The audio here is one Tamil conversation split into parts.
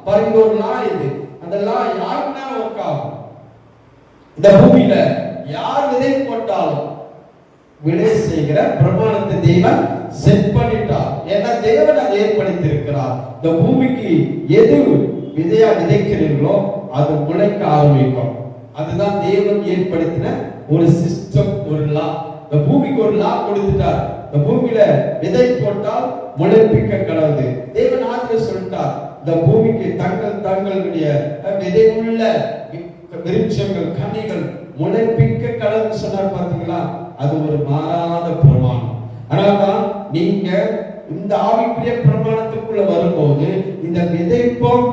பாருங்க, ஒரு லா இது. அந்த லா யாருன்னா ஒர்க் ஆகும். இந்த பூமியில யார் விதை போட்டாலும் விளை செய்கிற பிரமாணத்தை தேவன் செட் பண்ணிட்டார். ஏன்னா தேவன் அதை ஏற்படுத்தி இருக்கிறார். இந்த பூமிக்கு எது விதையா விதைக்கிறீர்களோ அது முளைக்க ஆரம்பிக்கும். அதுதான் தேவன் ஏற்படுத்தின ஒரு சிஸ்டம், ஒரு லா. இந்த பூமிக்கு ஒரு லா கொடுத்துட்டார். இந்த பூமியில விதை போட்டால் முளைப்பிக்க கடவுது. தேவன் ஆதியில சொல்லிட்டார், இந்த பூமிக்கு தங்களுடைய விதையுள்ள விருட்சங்கள் கனிகள் முளைப்பிக்க கடவுள் சொன்னார். பாத்தீங்களா? அது ஒரு மாறாத பிரமாணம். அதனால்தான் நீங்க இந்த ஆவிக்குரிய பிரமாணத்துக்குள்ள வரும்போது, இந்த விதைப்போம்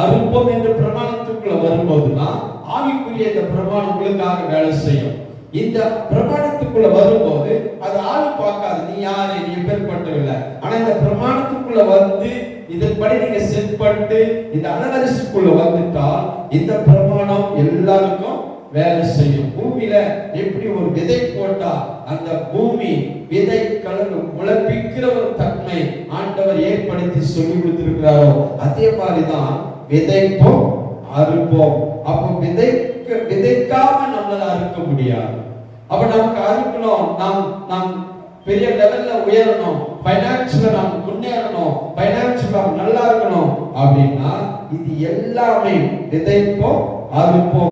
அறுப்போம் என்ற பிரமாணத்துக்குள்ள வரும்போதுதான் ஆவிக்குரிய இந்த பிரமாணம் உங்களுக்காக வேலை செய்யும். இந்த பிரமாணத்துக்குள்ள வரும்போது அது ஆளு பார்க்காது, நீ யாரு, நீ எப்பேற்பட்டவில்லை. ஆனா இந்த பிரமாணத்துக்குள்ள வந்து இதன்படி நீங்க செட் பண்ணிட்டு இந்த அனவரிசுக்குள்ள வந்துட்டால் இந்த பிரமாணம் எல்லாருக்கும் வேலை செய்யும். பூமியில எப்படி ஒரு விதை போட்டா அந்த பூமி விதை கலந்து முளைப்பிக்கிற ஒரு தன்மை ஆண்டவர் ஏற்படுத்தி சொல்லி கொடுத்திருக்கிறாரோ, அதே மாதிரிதான் விதைப்போம் அறுப்போம். அப்போ விதைக்காம நம்மளால அறுக்க முடியாது. அப்ப நமக்கு அறுக்கணும், நாம் பெரிய லெவல்ல உயரணும், பைனான்சியலா நாம் முன்னேறணும், பைனான்சியலா நல்லா இருக்கணும் அப்படின்னா இது எல்லாமே விதைப்போம் அறுப்போம்.